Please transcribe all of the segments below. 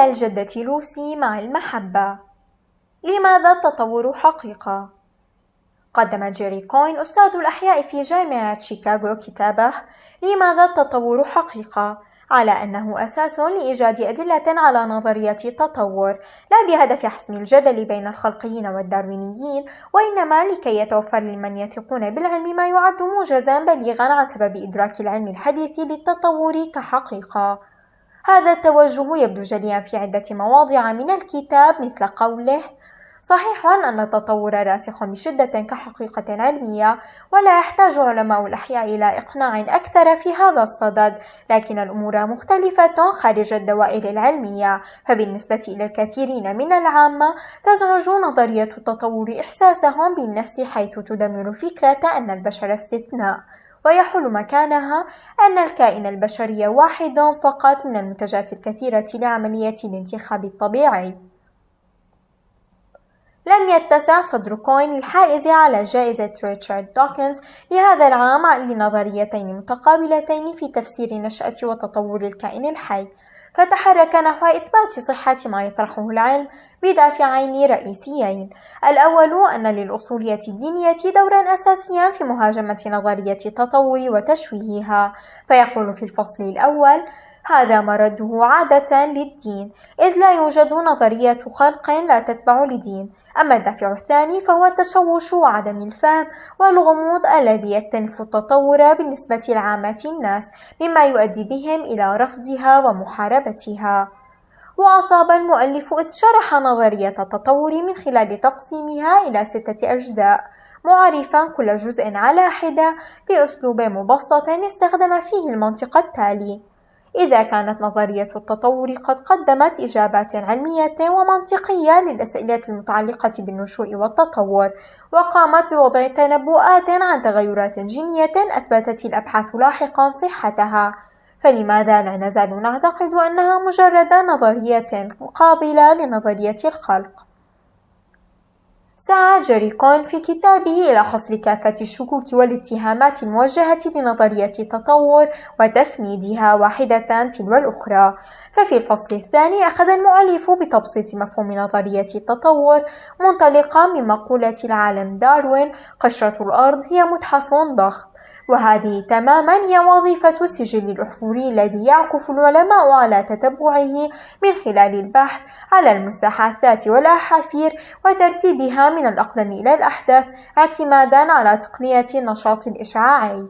إلى الجدة لوسي مع المحبة. لماذا التطور حقيقة؟ قدم جيري كوين أستاذ الأحياء في جامعة شيكاغو كتابه لماذا التطور حقيقة، على أنه أساس لإيجاد أدلة على نظرية التطور، لا بهدف حسم الجدل بين الخلقيين والداروينيين، وإنما لكي يتوفر لمن يثقون بالعلم ما يعد موجزا بليغا عن سبب إدراك العلم الحديث للتطور كحقيقة. هذا التوجه يبدو جليا في عدة مواضع من الكتاب، مثل قوله: صحيح أن التطور راسخ بشدة كحقيقة علمية، ولا يحتاج علماء الأحياء إلى إقناع أكثر في هذا الصدد، لكن الأمور مختلفة خارج الدوائر العلمية. فبالنسبة إلى الكثيرين من العامة، تزعج نظرية التطور إحساسهم بالنفس، حيث تدمر فكرة أن البشر استثناء، ويحل مكانها أن الكائن البشري واحد فقط من المنتجات الكثيرة لعملية الانتخاب الطبيعي. لم يتسع صدر كوين الحائز على جائزة ريتشارد دوكنز لهذا العام لنظريتين متقابلتين في تفسير نشأة وتطور الكائن الحي، فتحرك نحو إثبات صحة ما يطرحه العلم بدافعين رئيسيين. الأول أن للأصولية الدينية دورا أساسيا في مهاجمة نظرية التطور وتشويهها، فيقول في الفصل الأول: هذا مرده عادة للدين، إذ لا يوجد نظرية خلق لا تتبع لدين. أما الدافع الثاني فهو التشوش وعدم الفهم والغموض الذي يكتنف التطور بالنسبة لعامة الناس، مما يؤدي بهم إلى رفضها ومحاربتها. وأصاب المؤلف إذ شرح نظرية التطور من خلال تقسيمها إلى 6 أجزاء، معرفا كل جزء على حدة بأسلوب مبسط استخدم فيه المنطق التالي: إذا كانت نظرية التطور قد قدمت إجابات علمية ومنطقية للأسئلة المتعلقة بالنشوء والتطور، وقامت بوضع تنبؤات عن تغيرات جينية أثبتت الأبحاث لاحقا صحتها، فلماذا لا نزال نعتقد أنها مجرد نظرية قابلة لنظرية الخلق؟ سعى جيري كوين في كتابه إلى حصر كافة الشكوك والاتهامات الموجهة لنظرية التطور وتفنيدها واحدة تلو الأخرى. ففي الفصل الثاني أخذ المؤلف بتبسيط مفهوم نظرية التطور، منطلقا من مقولة العالم داروين: قشرة الأرض هي متحف ضخم. وهذه تماما هي وظيفة السجل الأحفوري الذي يعكف العلماء على تتبعه من خلال البحث على المستحاثات والأحافير وترتيبها من الأقدم إلى الأحدث، اعتمادا على تقنية النشاط الإشعاعي.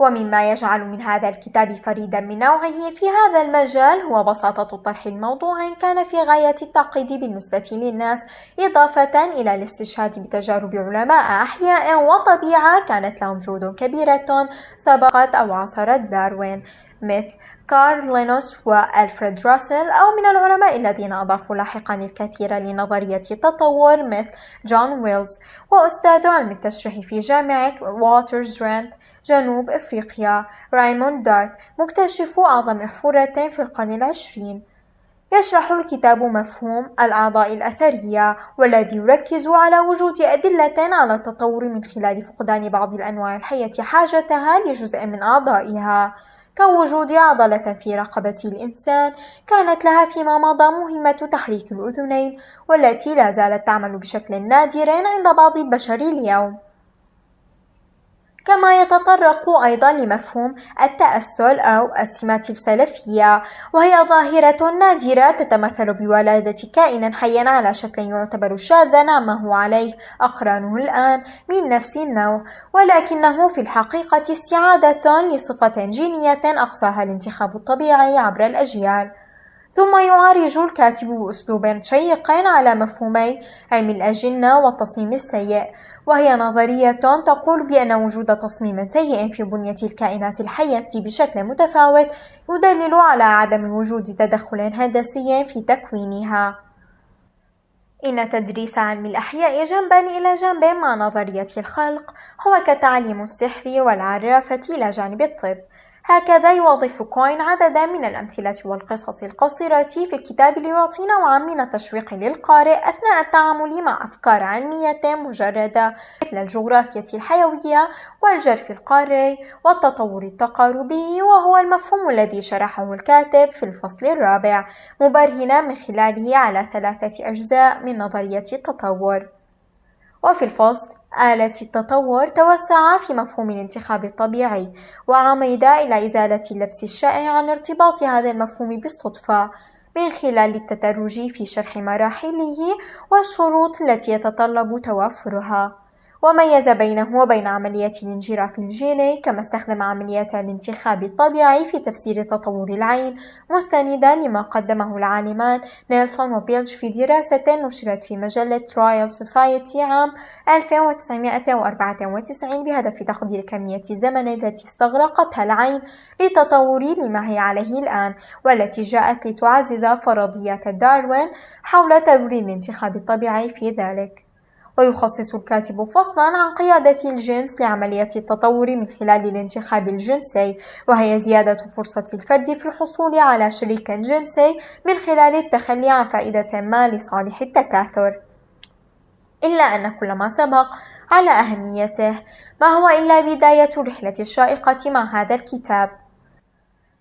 ومما يجعل من هذا الكتاب فريدا من نوعه في هذا المجال هو بساطة طرح الموضوع كان في غاية التعقيد بالنسبة للناس، إضافة إلى الاستشهاد بتجارب علماء أحياء وطبيعة كانت لهم جهود كبيرة سبقت أو عاصرت داروين، مثل كارل لينوس وألفريد راسل، أو من العلماء الذين أضافوا لاحقا الكثير لنظرية التطور، مثل جون ويلز، وأستاذ علم التشريح في جامعة واترزراند جنوب أفريقيا رايموند دارت، مكتشف أعظم أحفورة في القرن العشرين. يشرح الكتاب مفهوم الأعضاء الأثرية، والذي يركز على وجود أدلة على التطور من خلال فقدان بعض الأنواع الحية حاجتها لجزء من أعضائها، كوجود عضلة في رقبة الإنسان كانت لها فيما مضى مهمة تحريك الأذنين، والتي لا زالت تعمل بشكل نادر عند بعض البشر اليوم. كما يتطرق أيضا لمفهوم التأسل أو السمات السلفية، وهي ظاهرة نادرة تتمثل بولادة كائن حي على شكل يعتبر شاذا عما هو عليه أقرانه الآن من نفس النوع، ولكنه في الحقيقة استعادة لصفة جينية أقصاها الانتخاب الطبيعي عبر الأجيال. ثم يعالج الكاتب بأسلوب شيق على مفهومي علم الأجنة والتصميم السيء، وهي نظرية تقول بأن وجود تصميم سيء في بنية الكائنات الحية بشكل متفاوت يدلل على عدم وجود تدخل هندسي في تكوينها. إن تدريس علم الأحياء جنبا إلى جنب مع نظرية الخلق هو كتعليم السحر والعرافة إلى جانب الطب. هكذا يوظف كوين عددا من الأمثلة والقصص القصيرة في الكتاب ليعطي نوعا من التشويق للقارئ أثناء التعامل مع أفكار علمية مجردة مثل الجغرافيا الحيوية والجرف القاري والتطور التقاربي، وهو المفهوم الذي شرحه الكاتب في الفصل الرابع، مبرهنا من خلاله على 3 أجزاء من نظرية التطور. وفي الفصل آلة التطور توسع في مفهوم الانتخاب الطبيعي، وعمد إلى إزالة اللبس الشائع عن ارتباط هذا المفهوم بالصدفة من خلال التدرج في شرح مراحله والشروط التي يتطلب توافرها، وميز بينه وبين عملية الانجراف الجيني، كما استخدم عملية الانتخاب الطبيعي في تفسير تطور العين، مستندا لما قدمه العالمان نيلسون وبيلج في دراسة نشرت في مجلة رويال سوسايتي عام 1994 بهدف تقدير كمية الزمن التي استغرقتها العين للتطور لما هي عليه الآن، والتي جاءت لتعزز فرضية داروين حول تدور الانتخاب الطبيعي في ذلك. ويخصص الكاتب فصلا عن قيادة الجنس لعملية التطور من خلال الانتخاب الجنسي، وهي زيادة فرصة الفرد في الحصول على شريك جنسي من خلال التخلي عن فائدة ما لصالح التكاثر. إلا أن كل ما سبق على أهميته ما هو إلا بداية رحلة الشائقة مع هذا الكتاب،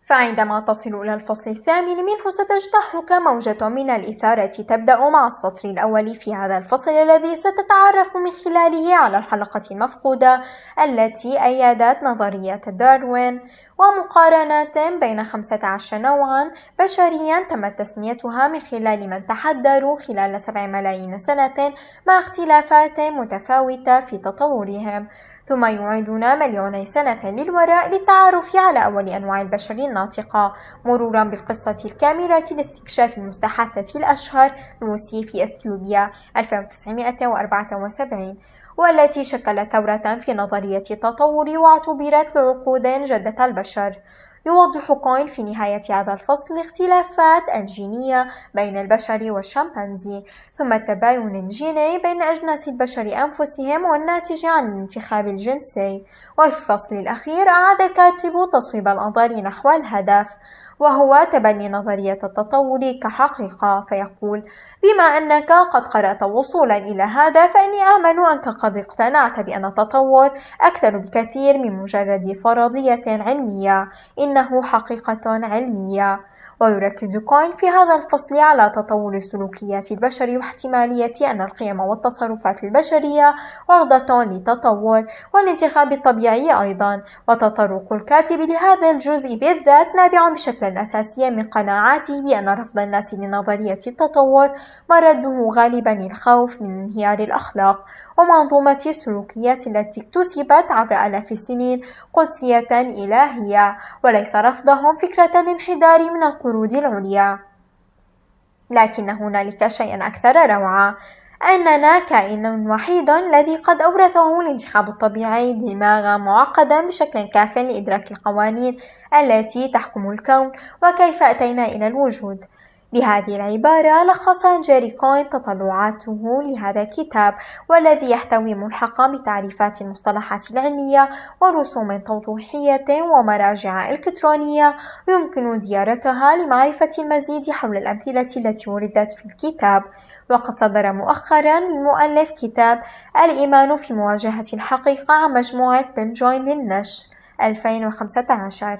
فعندما تصل إلى الفصل 8 منه ستجتاحك موجة من الإثارة تبدأ مع السطر الأول في هذا الفصل، الذي ستتعرف من خلاله على الحلقة المفقودة التي أيدت نظرية داروين، ومقارنات بين 15 نوعا بشريا تمت تسميتها من خلال من تحدروا خلال 7 ملايين سنة مع اختلافات متفاوتة في تطورهم، ثم يعيدنا مليوني سنة للوراء للتعرف على أول أنواع البشر الناطقة، مرورا بالقصة الكاملة لاستكشاف المستحثة الأشهر لوسي في أثيوبيا 1974، والتي شكلت ثورة في نظرية التطور واعتبرت لعقود جدة البشر. يوضح كوين في نهاية هذا الفصل الاختلافات الجينية بين البشر والشمبانزي، ثم التباين الجيني بين أجناس البشر أنفسهم والناتج عن الانتخاب الجنسي. وفي الفصل الأخير أعاد الكاتب تصويب الأنظار نحو الهدف، وهو تبني نظرية التطور كحقيقة، فيقول: بما أنك قد قرأت وصولا إلى هذا، فإني آمل أنك قد اقتنعت بأن التطور أكثر بكثير من مجرد فرضية علمية، إنه حقيقة علمية. ويركز كوين في هذا الفصل على تطور سلوكيات البشر واحتمالية أن القيم والتصرفات البشرية عرضة للتطور والانتخاب الطبيعي أيضا، وتطرق الكاتب لهذا الجزء بالذات نابع بشكل أساسي من قناعاته بأن رفض الناس لنظرية التطور مرده غالبا الخوف من انهيار الأخلاق ومنظومة السلوكيات التي اكتسبت عبر آلاف السنين قدسية إلهية، وليس رفضهم فكرة الانحدار من القرود العليا. لكن هنالك شيئا أكثر روعة، أننا كائن وحيد الذي قد أورثه الانتخاب الطبيعي دماغا معقدا بشكل كاف لإدراك القوانين التي تحكم الكون وكيف أتينا إلى الوجود. بهذه العبارة لخص جيري كوين تطلعاته لهذا الكتاب، والذي يحتوي ملحقا بتعريفات المصطلحات العلمية ورسوم توضيحية ومراجع إلكترونية يمكن زيارتها لمعرفة المزيد حول الأمثلة التي وردت في الكتاب. وقد صدر مؤخرا للمؤلف كتاب الإيمان في مواجهة الحقيقة عن مجموعة بنجوين للنشر 2015.